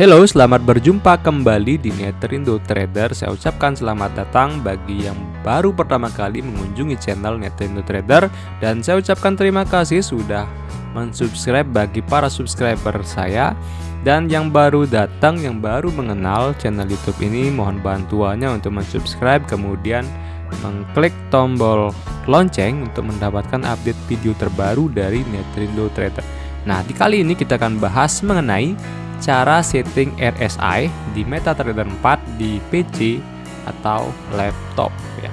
Hello, selamat berjumpa kembali di Neterindo Trader. Saya ucapkan selamat datang bagi yang baru pertama kali mengunjungi channel Neterindo Trader. Dan saya ucapkan terima kasih sudah mensubscribe bagi para subscriber saya. Dan yang baru datang, yang baru mengenal channel YouTube ini, mohon bantuannya untuk mensubscribe, kemudian mengklik tombol lonceng untuk mendapatkan update video terbaru dari Neterindo Trader. Nah, di kali ini kita akan bahas mengenai cara setting RSI di MetaTrader 4 di PC atau laptop ya.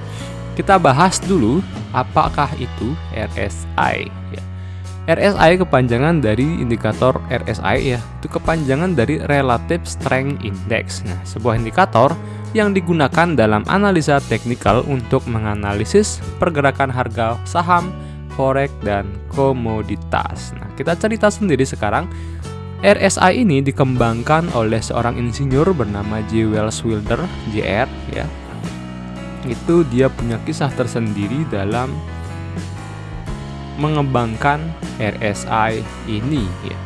Kita bahas dulu apakah itu RSI ya. RSI kepanjangan dari indikator RSI ya, itu kepanjangan dari Relative Strength Index. Nah, sebuah indikator yang digunakan dalam analisa teknikal untuk menganalisis pergerakan harga saham, forex, dan komoditas. Nah, kita cerita sendiri sekarang. RSI ini dikembangkan oleh seorang insinyur bernama J. Wells Wilder, JR ya. Itu dia punya kisah tersendiri dalam mengembangkan RSI ini ya.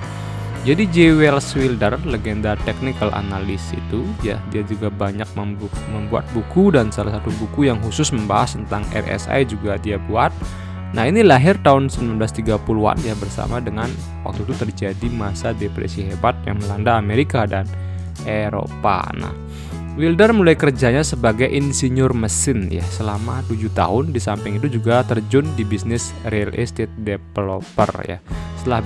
Jadi J. Wells Wilder, legenda technical analyst itu ya, dia juga banyak membuat buku, dan salah satu buku yang khusus membahas tentang RSI juga dia buat. Nah, ini lahir tahun 1930-an ya, bersama dengan waktu itu terjadi masa depresi hebat yang melanda Amerika dan Eropa. Nah, Wilder mulai kerjanya sebagai insinyur mesin ya selama 7 tahun. Di samping itu juga terjun di bisnis real estate developer ya. Setelah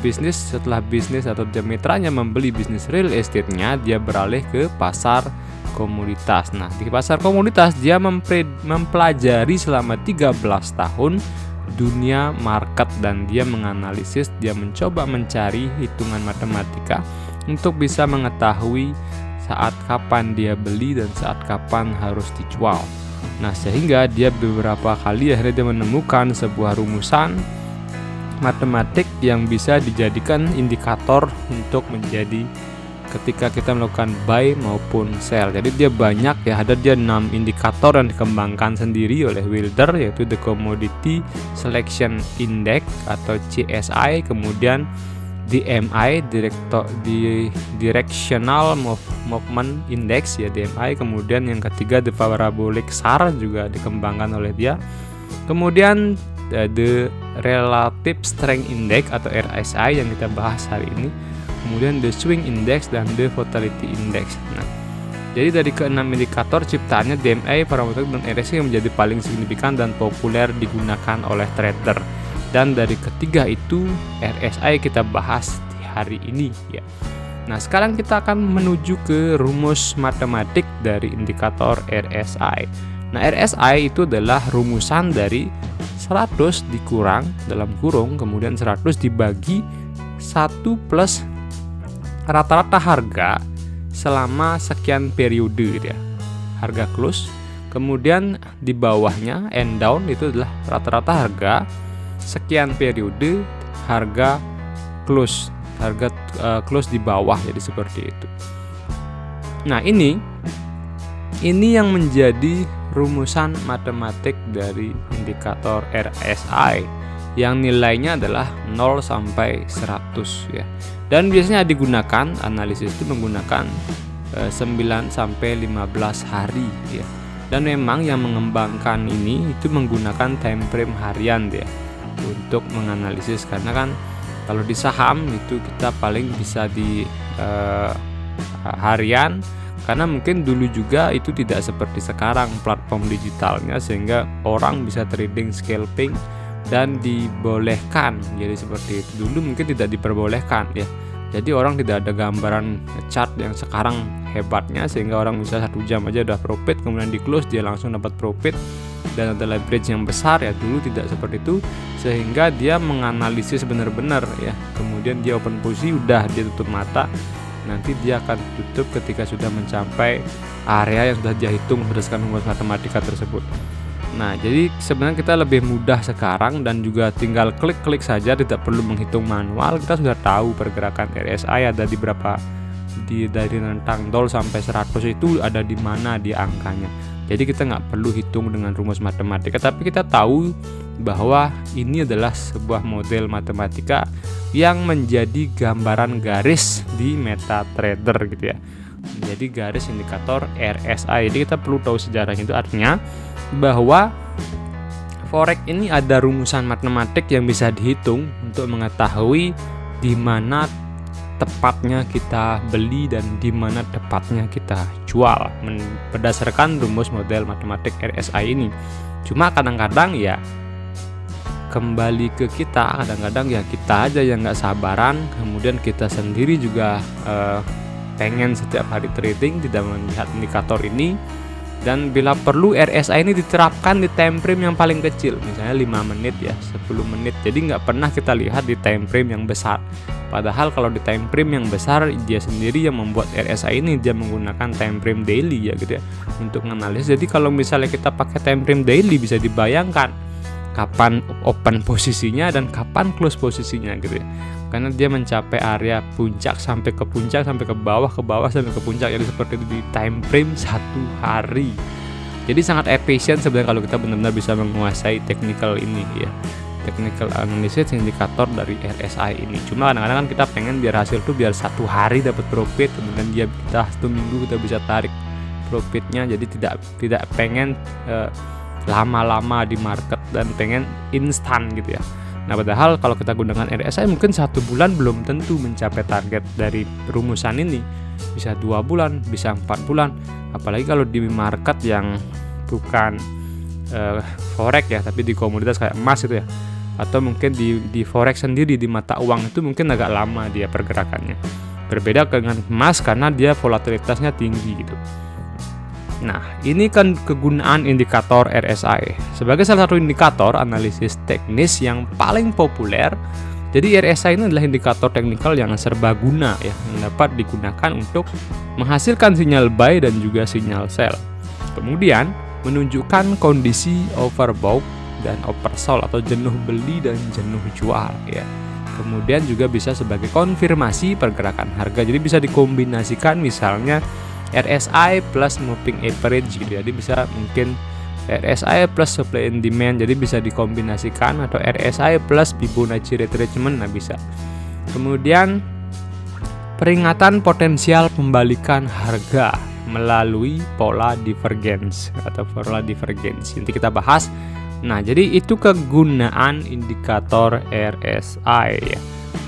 bisnis atau mitranya membeli bisnis real estate-nya, dia beralih ke pasar komoditas. Nah, di pasar komoditas dia mempelajari selama 13 tahun dunia market, dan dia menganalisis, dia mencoba mencari hitungan matematika untuk bisa mengetahui saat kapan dia beli dan saat kapan harus dijual. Nah, sehingga dia beberapa kali akhirnya dia menemukan sebuah rumusan matematik yang bisa dijadikan indikator untuk menjadi ketika kita melakukan buy maupun sell. Jadi dia banyak ya, ada dia 6 indikator yang dikembangkan sendiri oleh Wilder, yaitu the Commodity Selection Index atau CSI, kemudian DMI, Directional Movement Index ya, DMI, kemudian yang ketiga the Parabolic SAR juga dikembangkan oleh dia, kemudian the Relative Strength Index atau RSI yang kita bahas hari ini, kemudian the swing index dan the volatility index. Nah, jadi dari keenam indikator ciptaannya DMI, parameter dan RSI yang menjadi paling signifikan dan populer digunakan oleh trader. Dan dari ketiga itu RSI kita bahas di hari ini ya. Nah, sekarang kita akan menuju ke rumus matematik dari indikator RSI. Nah, RSI itu adalah rumusan dari 100 dikurang dalam kurung, kemudian 100 dibagi 1 plus rata-rata harga selama sekian periode ya, harga close, kemudian di bawahnya end down itu adalah rata-rata harga sekian periode harga close, close di bawah, jadi seperti itu. Nah, ini yang menjadi rumusan matematik dari indikator RSI yang nilainya adalah 0 sampai 100 ya. Dan biasanya digunakan analisis itu menggunakan 9 sampai 15 hari ya. Dan memang yang mengembangkan ini itu menggunakan time frame harian ya untuk menganalisis, karena kan kalau di saham itu kita paling bisa di harian, karena mungkin dulu juga itu tidak seperti sekarang platform digitalnya, sehingga orang bisa trading scalping dan dibolehkan. Jadi seperti itu. Dulu mungkin tidak diperbolehkan ya. Jadi orang tidak ada gambaran chart yang sekarang hebatnya, sehingga orang bisa 1 jam aja udah profit, kemudian di close dia langsung dapat profit dan ada leverage yang besar ya. Dulu tidak seperti itu, sehingga dia menganalisis benar-benar ya. Kemudian dia open posisi, udah dia tutup mata. Nanti dia akan tutup ketika sudah mencapai area yang sudah dia hitung berdasarkan rumus matematika tersebut. Nah, jadi sebenarnya kita lebih mudah sekarang, dan juga tinggal klik-klik saja, tidak perlu menghitung manual. Kita sudah tahu pergerakan RSI ada di berapa, dari rentang 0 sampai 100 itu ada di mana di angkanya. Jadi kita nggak perlu hitung dengan rumus matematika, tapi kita tahu bahwa ini adalah sebuah model matematika yang menjadi gambaran garis di MetaTrader gitu ya. menjadi garis indikator RSI. Jadi kita perlu tahu sejarahnya, itu artinya bahwa forex ini ada rumusan matematik yang bisa dihitung untuk mengetahui di mana tepatnya kita beli dan di mana tepatnya kita jual berdasarkan rumus model matematik RSI ini. Cuma kadang-kadang ya kembali ke kita, kadang-kadang ya kita aja yang nggak sabaran, kemudian kita sendiri juga pengen setiap hari trading tidak melihat indikator ini, dan bila perlu RSI ini diterapkan di time frame yang paling kecil, misalnya 5 menit ya, 10 menit, jadi nggak pernah kita lihat di time frame yang besar. Padahal kalau di time frame yang besar, dia sendiri yang membuat RSI ini, dia menggunakan time frame daily ya gitu ya untuk menganalisis. Jadi kalau misalnya kita pakai time frame daily, bisa dibayangkan kapan open posisinya dan kapan close posisinya gitu ya, karena dia mencapai area puncak sampai ke puncak, sampai ke bawah sampai ke puncak. Jadi seperti itu di time frame 1 hari. Jadi sangat efisien sebenarnya kalau kita benar-benar bisa menguasai technical ini ya, technical analysis indikator dari RSI ini. Cuma kadang-kadang kan kita pengen biar hasil tuh biar 1 hari dapat profit, kemudian kita 1 minggu kita bisa tarik profitnya. Jadi tidak pengen lama-lama di market dan pengen instan gitu ya. Nah, padahal kalau kita gunakan RSI mungkin 1 bulan belum tentu mencapai target dari rumusan ini, bisa 2 bulan, bisa 4 bulan. Apalagi kalau di market yang bukan forex ya, tapi di komoditas kayak emas gitu ya, atau mungkin di forex sendiri, di mata uang itu mungkin agak lama dia pergerakannya. Berbeda dengan emas karena dia volatilitasnya tinggi gitu. Nah, ini kan kegunaan indikator RSI sebagai salah satu indikator analisis teknis yang paling populer. Jadi RSI ini adalah indikator teknikal yang serbaguna ya, yang dapat digunakan untuk menghasilkan sinyal buy dan juga sinyal sell. Kemudian menunjukkan kondisi overbought dan oversold atau jenuh beli dan jenuh jual ya. Kemudian juga bisa sebagai konfirmasi pergerakan harga. Jadi bisa dikombinasikan misalnya RSI plus moving average gitu. Jadi bisa mungkin RSI plus supply and demand, jadi bisa dikombinasikan, atau RSI plus Fibonacci retracement, nah bisa. Kemudian peringatan potensial pembalikan harga melalui pola divergence atau pola divergence. Nanti kita bahas. Nah, jadi itu kegunaan indikator RSI ya.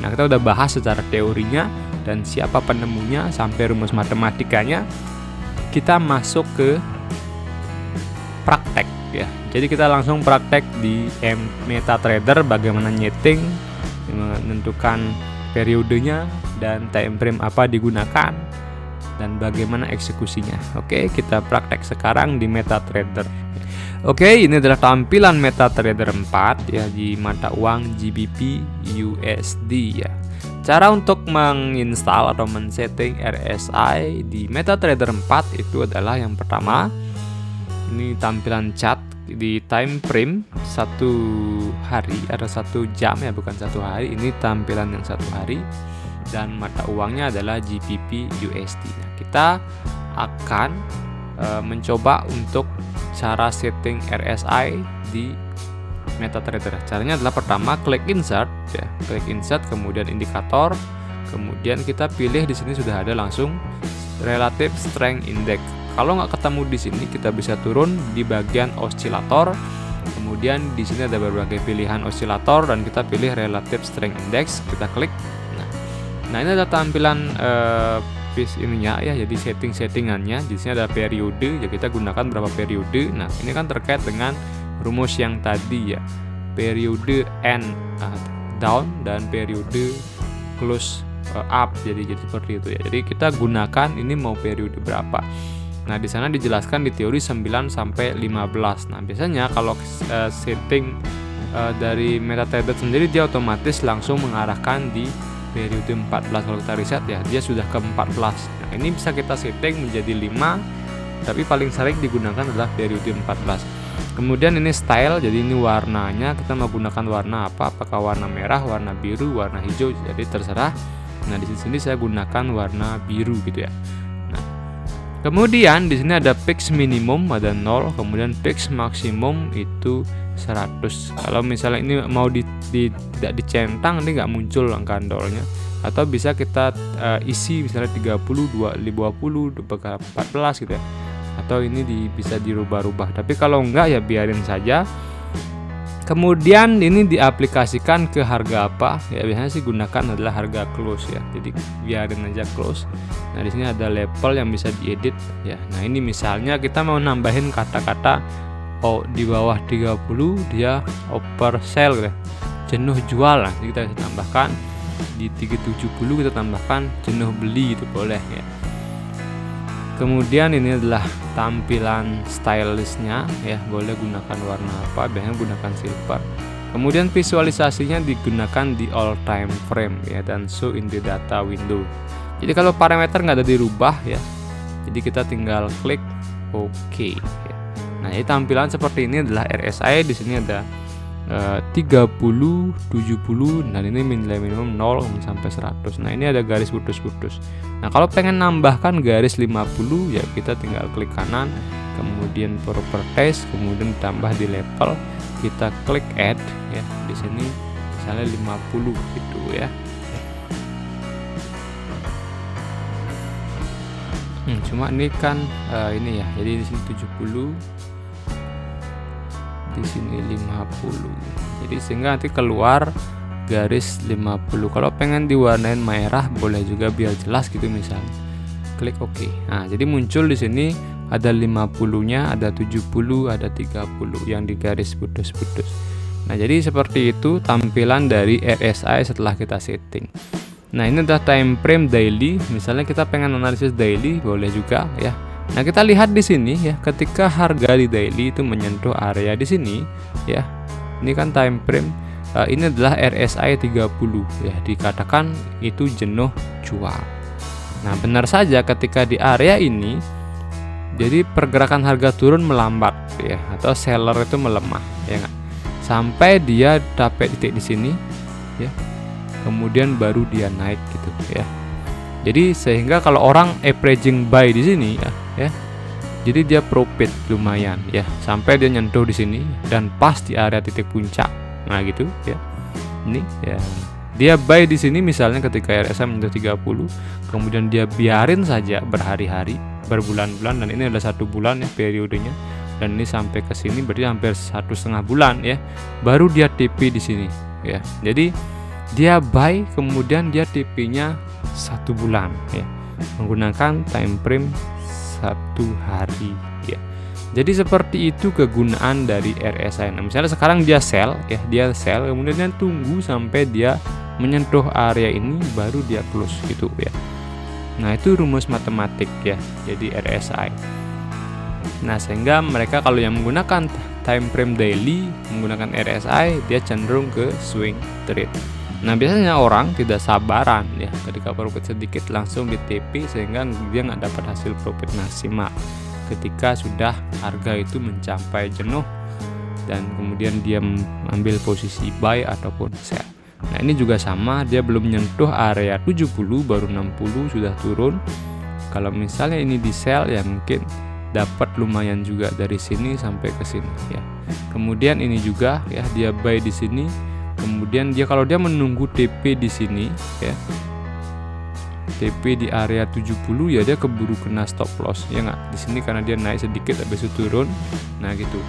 Nah, kita udah bahas secara teorinya dan siapa penemunya sampai rumus matematikanya. Kita masuk ke praktek ya. Jadi kita langsung praktek di MetaTrader, bagaimana nyeting, menentukan periodenya dan time frame apa digunakan dan bagaimana eksekusinya. Oke, kita praktek sekarang di MetaTrader. Oke, ini adalah tampilan MetaTrader 4 ya di mata uang GBP USD ya. Cara untuk menginstal atau men-setting RSI di MetaTrader 4 itu adalah yang pertama, ini tampilan chart di time frame 1 hari, ada 1 jam ya, bukan 1 hari. Ini tampilan yang 1 hari dan mata uangnya adalah GBP USD. Nah, kita akan mencoba untuk cara setting RSI di MetaTrader. Caranya adalah pertama klik insert ya, klik insert, kemudian indikator, kemudian kita pilih di sini sudah ada langsung relative strength index. Kalau nggak ketemu di sini, kita bisa turun di bagian osilator. Kemudian di sini ada berbagai pilihan osilator dan kita pilih relative strength index, kita klik. Nah ini ada tampilan ininya ya, jadi settingannya. Di sini ada periode, ya kita gunakan berapa periode. Nah ini kan terkait dengan rumus yang tadi ya, periode end down dan periode close up. Jadi seperti itu ya. Jadi kita gunakan ini mau periode berapa. Nah di sana dijelaskan di teori 9 sampai 15. Nah biasanya kalau setting dari MetaTrader sendiri, dia otomatis langsung mengarahkan di periode 14. Kalau kita riset ya, dia sudah ke 14. Nah ini bisa kita setting menjadi 5, tapi paling sering digunakan adalah periode 14. Kemudian ini style, jadi ini warnanya, kita mau gunakan warna apa, apakah warna merah, warna biru, warna hijau, jadi terserah. Nah di sini saya gunakan warna biru gitu ya. Nah kemudian di sini ada fix minimum ada 0, kemudian fix maksimum itu 100. Kalau misalnya ini mau tidak dicentang, ini nggak muncul angka 0-nya. atau bisa kita isi misalnya 30, 20, 14 gitu ya, atau ini bisa dirubah-rubah. Tapi kalau enggak ya biarin saja. Kemudian ini diaplikasikan ke harga apa ya, biasanya sih gunakan adalah harga close ya, jadi biarin aja close. Nah di sini ada label yang bisa diedit ya. Nah ini misalnya kita mau nambahin kata-kata di bawah 30 dia oversell gitu ya, jenuh jual. Nah kita bisa tambahkan di 370, kita tambahkan jenuh beli, itu boleh ya. Kemudian ini adalah tampilan stylishnya ya, boleh gunakan warna apa, biasanya gunakan silver. Kemudian visualisasinya digunakan di all time frame ya, dan show in the data window. Jadi kalau parameter nggak ada dirubah ya, jadi kita tinggal klik OK ya. Nah ini tampilan seperti ini adalah RSI. Di sini ada 30, 70, dan ini nilai minimum 0 sampai 100. Nah ini ada garis putus-putus. Nah kalau pengen nambahkan garis 50 ya, kita tinggal klik kanan, kemudian properties, kemudian ditambah di label, kita klik add ya. Di sini misalnya 50 gitu ya. Cuma ini kan ini ya, jadi di sini 70, di sini 50. Jadi sehingga nanti keluar garis 50. Kalau pengen diwarnain merah boleh juga biar jelas gitu, misalnya klik OK. Nah jadi muncul di sini ada 50-nya, ada 70, ada 30 yang di garis putus-putus. Nah jadi seperti itu tampilan dari RSI setelah kita setting. Nah ini adalah time frame daily. Misalnya kita pengen analisis daily boleh juga ya. Nah kita lihat di sini ya, ketika harga di daily itu menyentuh area di sini ya, ini kan time frame, ini adalah RSI 30 ya, dikatakan itu jenuh jual. Nah benar saja ketika di area ini, jadi pergerakan harga turun melambat ya, atau seller itu melemah ya nggak, sampai dia dapat titik di sini ya, kemudian baru dia naik gitu ya. Jadi sehingga kalau orang averaging buy di sini ya, jadi dia profit lumayan ya, sampai dia nyentuh di sini dan pas di area titik puncak. Nah gitu ya. Ini ya, dia buy di sini misalnya ketika RSI menyentuh 30, kemudian dia biarin saja berhari-hari, berbulan-bulan, dan ini adalah 1 bulan ya periodenya, dan ini sampai ke sini berarti hampir 1,5 bulan ya, baru dia TP di sini ya. Jadi dia buy kemudian dia TP-nya 1 bulan ya, menggunakan time frame 1 hari ya. Jadi seperti itu kegunaan dari RSI. Nah, misalnya sekarang dia sell ya, dia sell kemudian dia tunggu sampai dia menyentuh area ini baru dia close gitu ya. Nah itu rumus matematik ya, jadi RSI. Nah sehingga mereka kalau yang menggunakan time frame daily menggunakan RSI, dia cenderung ke swing trade. Nah biasanya orang tidak sabaran ya, ketika profit sedikit langsung di TP, sehingga dia nggak dapat hasil profit maksimal ketika sudah harga itu mencapai jenuh dan kemudian dia mengambil posisi buy ataupun sell. Nah ini juga sama, dia belum menyentuh area 70 baru 60 sudah turun. Kalau misalnya ini di sell ya mungkin dapat lumayan juga dari sini sampai ke sini ya. Kemudian ini juga ya, dia buy di sini. Kemudian dia kalau dia menunggu TP di sini ya, TP di area 70 ya, dia keburu kena stop loss ya nggak, di sini karena dia naik sedikit habis itu turun. Nah gitu.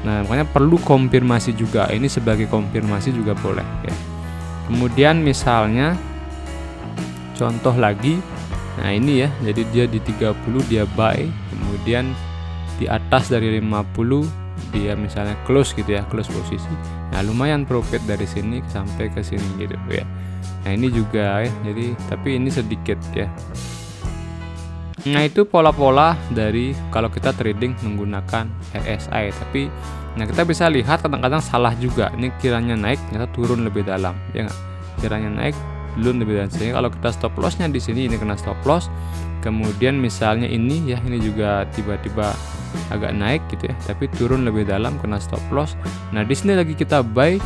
Nah makanya perlu konfirmasi juga, ini sebagai konfirmasi juga boleh ya. Kemudian misalnya contoh lagi, nah ini ya, jadi dia di 30 dia buy, kemudian di atas dari 50 dia misalnya close gitu ya, close posisi. Nah lumayan profit dari sini sampai ke sini gitu ya. Nah ini juga ya, jadi tapi ini sedikit ya. Nah itu pola-pola dari kalau kita trading menggunakan RSI. Tapi nah kita bisa lihat kadang-kadang salah juga, ini kiranya naik ternyata turun lebih dalam ya nggak, kiranya naik turun lebih dalam. Sehingga kalau kita stop lossnya di sini, ini kena stop loss. Kemudian misalnya ini ya, ini juga tiba-tiba agak naik gitu ya, tapi turun lebih dalam kena stop loss. Nah di sini lagi kita buy,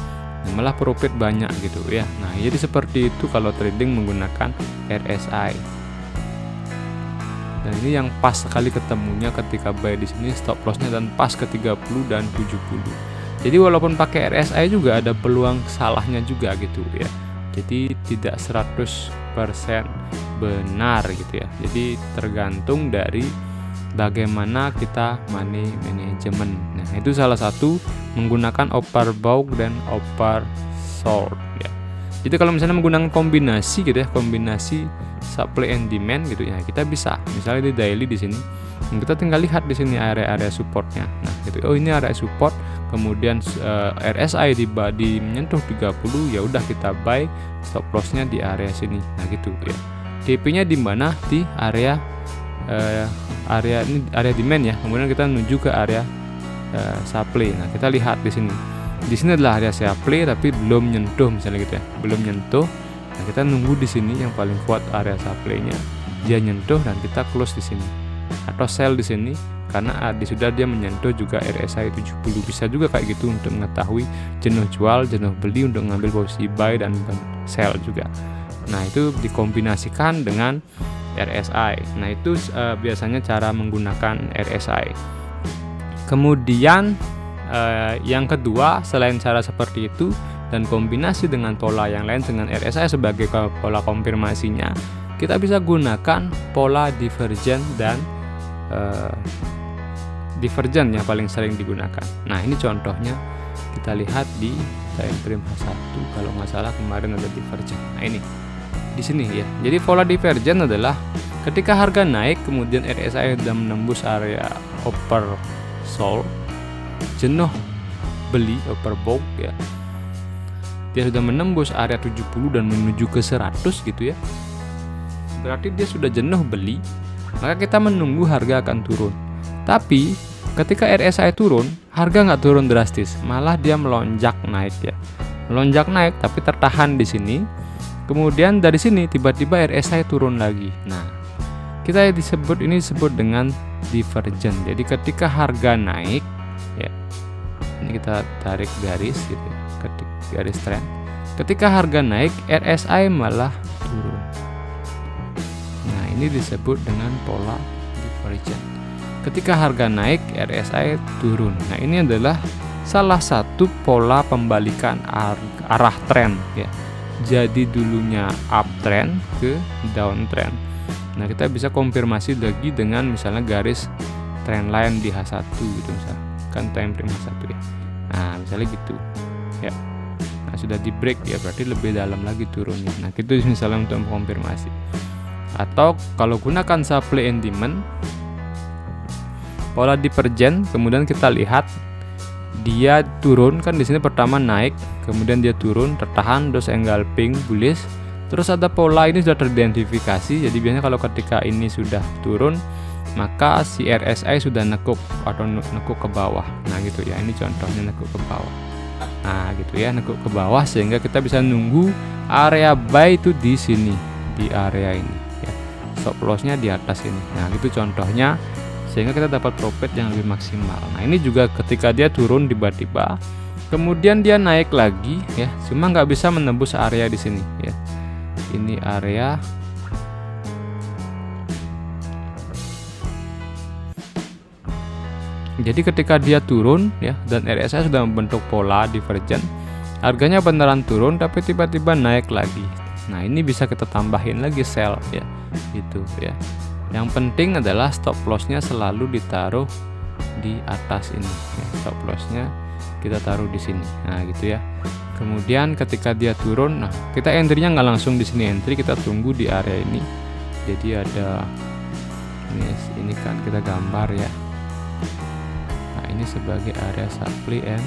malah profit banyak gitu ya. Nah jadi seperti itu kalau trading menggunakan RSI. Dan ini yang pas sekali ketemunya ketika buy di sini, stop lossnya dan pas ke 30 dan 70. Jadi walaupun pakai RSI juga ada peluang salahnya juga gitu ya. Jadi tidak 100% benar gitu ya. Jadi tergantung dari bagaimana kita money management. Nah, itu salah satu menggunakan overbought dan oversold ya. Jadi kalau misalnya menggunakan kombinasi gitu ya, kombinasi supply and demand gitu ya, kita bisa misalnya di daily di sini kita tinggal lihat di sini area-area supportnya. Nah, gitu. Oh, ini area support, kemudian RSI menyentuh 30, ya udah kita buy, stop lossnya di area sini. Nah, gitu ya. DP-nya di mana? Di area ini area demand ya. Kemudian kita menuju ke area supply. Nah, kita lihat di sini. Di sini adalah area supply tapi belum nyentuh misalnya gitu ya. Belum nyentuh. Nah, kita nunggu di sini yang paling kuat area supply-nya. Dia nyentuh dan kita close di sini. Atau sell di sini karena sudah dia menyentuh juga RSI 70. Bisa juga kayak gitu untuk mengetahui jenuh jual, jenuh beli untuk mengambil posisi buy dan sell juga. Nah, itu dikombinasikan dengan RSI. Nah, itu biasanya cara menggunakan RSI. Kemudian yang kedua, selain cara seperti itu dan kombinasi dengan pola yang lain dengan RSI sebagai pola konfirmasinya, kita bisa gunakan pola divergent dan divergent yang paling sering digunakan. Nah, ini contohnya kita lihat di time frame H1 kalau nggak salah kemarin ada divergent. Nah, ini di sini ya. Jadi pola divergent adalah ketika harga naik kemudian RSI sudah menembus area oversold, jenuh beli overbought ya. Dia sudah menembus area 70 dan menuju ke 100 gitu ya. Berarti dia sudah jenuh beli, maka kita menunggu harga akan turun. Tapi ketika RSI turun, harga nggak turun drastis, malah dia melonjak naik ya. Melonjak naik tapi tertahan di sini. Kemudian dari sini tiba-tiba RSI turun lagi. Nah, kita disebut dengan divergent. Jadi ketika harga naik ya. Ini kita tarik garis gitu ya. Ketik garis trend. Ketika harga naik, RSI malah turun. Nah, ini disebut dengan pola divergent. Ketika harga naik, RSI turun. Nah, ini adalah salah satu pola pembalikan arah tren ya. Jadi dulunya uptrend ke downtrend. Nah, kita bisa konfirmasi lagi dengan misalnya garis trend line di H1 gitu misalnya. Kan time frame H1 ya. Nah, misalnya gitu. Ya. Nah, sudah di break ya, berarti lebih dalam lagi turunnya. Nah, itu misalnya untuk konfirmasi. Atau kalau gunakan supply and demand pola divergent, kemudian kita lihat dia turun kan di sini pertama naik, kemudian dia turun, tertahan, terus engulfing bullish. Terus ada pola ini sudah teridentifikasi. Jadi biasanya kalau ketika ini sudah turun, maka si RSI sudah nekuk atau nekuk ke bawah. Nah, gitu ya. Ini contohnya nekuk ke bawah. Nah, gitu ya, nekuk ke bawah sehingga kita bisa nunggu area buy itu di sini, di area ini ya. Stop loss-nya di atas ini. Nah, gitu contohnya sehingga kita dapat profit yang lebih maksimal. Nah, ini juga ketika dia turun tiba-tiba, kemudian dia naik lagi ya, cuma nggak bisa menembus area di sini ya. Ini area jadi ketika dia turun ya dan RSI sudah membentuk pola divergent, harganya beneran turun tapi tiba-tiba naik lagi. Nah, ini bisa kita tambahin lagi sell ya, gitu ya. Yang penting adalah stop loss-nya selalu ditaruh di atas ini ya. Stop loss-nya kita taruh di sini. Nah, gitu ya. Kemudian ketika dia turun, nah kita entry-nya nggak langsung di sini entry, kita tunggu di area ini. Jadi ada ini kan kita gambar ya. Nah, ini sebagai area supply and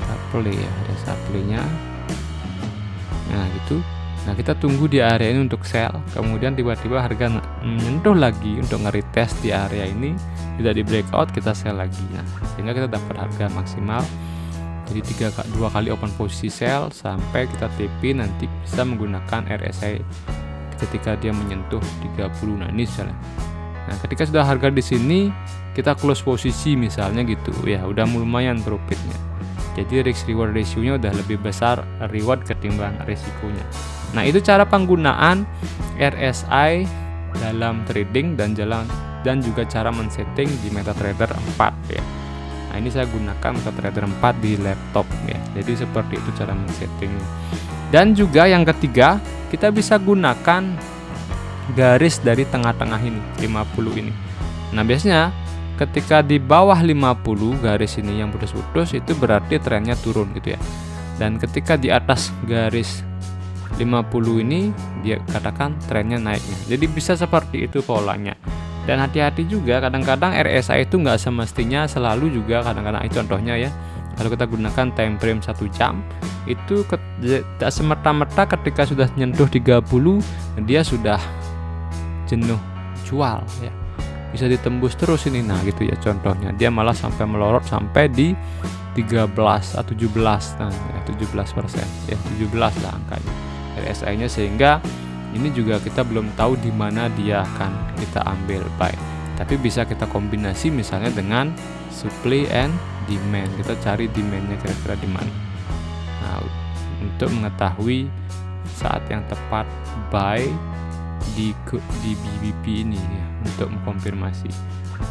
supply ya, area supply-nya. Nah, gitu. Nah, kita tunggu di area ini untuk sell, kemudian tiba-tiba harga menyentuh lagi untuk nge-retest di area ini, tidak di breakout, kita sell lagi. Nah, sehingga kita dapat harga maksimal. Jadi 2 kali open posisi sell sampai kita TP, nanti bisa menggunakan RSI ketika dia menyentuh 30. Nah, ini misalnya. Nah, ketika sudah harga di sini, kita close posisi misalnya gitu ya, udah lumayan profitnya. Jadi risk reward ratio-nya udah lebih besar reward ketimbang risikonya. Nah, itu cara penggunaan RSI dalam trading dan juga cara men-setting di MetaTrader 4 ya. Nah, ini saya gunakan MetaTrader 4 di laptop ya. Jadi seperti itu cara men-settingnya. Dan juga yang ketiga, kita bisa gunakan garis dari tengah-tengah ini, 50 ini. Nah, biasanya ketika di bawah 50 garis ini yang putus-putus, itu berarti trennya turun gitu ya. Dan ketika di atas garis 50 ini, dia katakan trennya naiknya. Jadi bisa seperti itu polanya. Dan hati-hati juga, kadang-kadang RSI itu nggak semestinya selalu juga, kadang-kadang contohnya ya, kalau kita gunakan time frame 1 jam, itu tidak semerta-merta ketika sudah nyentuh 30 dia sudah jenuh jual ya, bisa ditembus terus ini. Nah gitu ya, contohnya dia malah sampai melorot sampai di 13 atau 17, nah ya, 17% ya, 17 lah angkanya RSI nya, sehingga ini juga kita belum tahu di mana dia akan kita ambil buy. Tapi bisa kita kombinasi misalnya dengan supply and demand, kita cari demandnya kira-kira di mana. Nah, untuk mengetahui saat yang tepat buy di BBP ini ya, untuk mengkonfirmasi.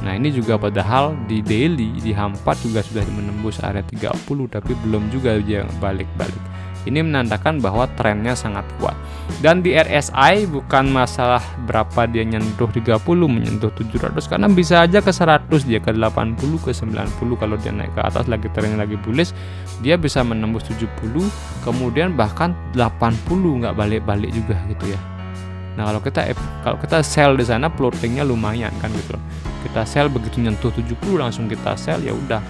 Nah ini juga padahal di daily di H4 juga sudah menembus area 30, tapi belum juga dia balik-balik. Ini menandakan bahwa trennya sangat kuat. Dan di RSI bukan masalah berapa dia nyentuh 30, menyentuh 700, karena bisa aja ke 100, dia ke 80, ke 90. Kalau dia naik ke atas lagi, trennya lagi bullish, dia bisa menembus 70, kemudian bahkan 80 nggak balik-balik juga gitu ya. Nah kalau kita sell di sana, floatingnya lumayan kan gitu loh. Kita sell begitu nyentuh 70 langsung kita sell, ya udah.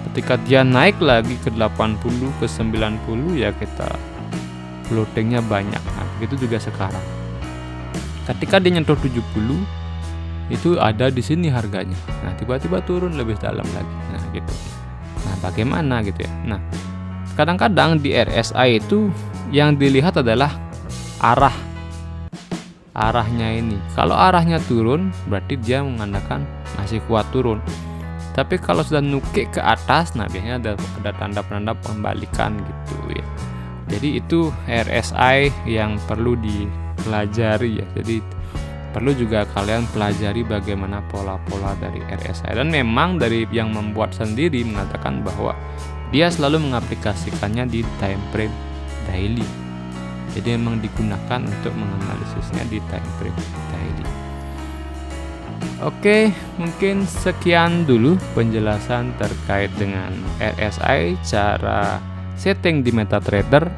Ketika dia naik lagi ke 80, ke 90, ya kita floatingnya banyak. Nah, begitu juga sekarang. Ketika dia nyentuh 70, itu ada di sini harganya. Nah, tiba-tiba turun lebih dalam lagi. Nah, gitu. Nah, bagaimana gitu ya. Nah, kadang-kadang di RSI itu yang dilihat adalah arahnya ini. Kalau arahnya turun, berarti dia mengandalkan masih kuat turun. Tapi kalau sudah nukik ke atas, nah biasanya ada tanda-tanda pembalikan gitu ya. Jadi itu RSI yang perlu dipelajari ya. Jadi perlu juga kalian pelajari bagaimana pola-pola dari RSI. Dan memang dari yang membuat sendiri mengatakan bahwa dia selalu mengaplikasikannya di time frame daily. Jadi memang digunakan untuk menganalisisnya di time frame daily. Oke, mungkin sekian dulu penjelasan terkait dengan RSI, cara setting di MetaTrader,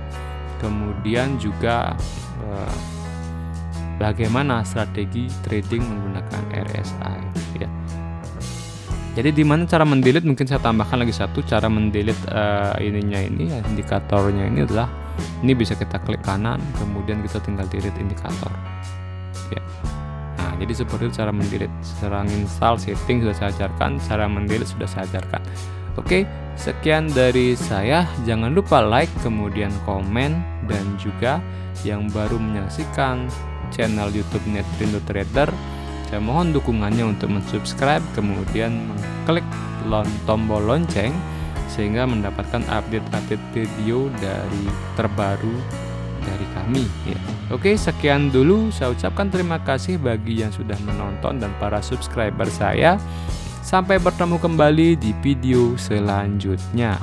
kemudian juga bagaimana strategi trading menggunakan RSI ya. Jadi di mana cara mendelete, mungkin saya tambahkan lagi satu cara mendelete indikatornya ini adalah ini bisa kita klik kanan, kemudian kita tinggal delete indikator ya. Nah, jadi seperti itu cara mendelete. Cara install setting sudah saya ajarkan, cara mendelete sudah saya ajarkan. Oke, sekian dari saya. Jangan lupa like, kemudian komen, dan juga yang baru menyaksikan channel YouTube Netrindo Trader, saya mohon dukungannya untuk mensubscribe, kemudian mengklik tombol lonceng sehingga mendapatkan update-update video dari terbaru dari kami ya. Oke, sekian dulu. Saya ucapkan terima kasih bagi yang sudah menonton dan para subscriber saya. Sampai bertemu kembali di video selanjutnya.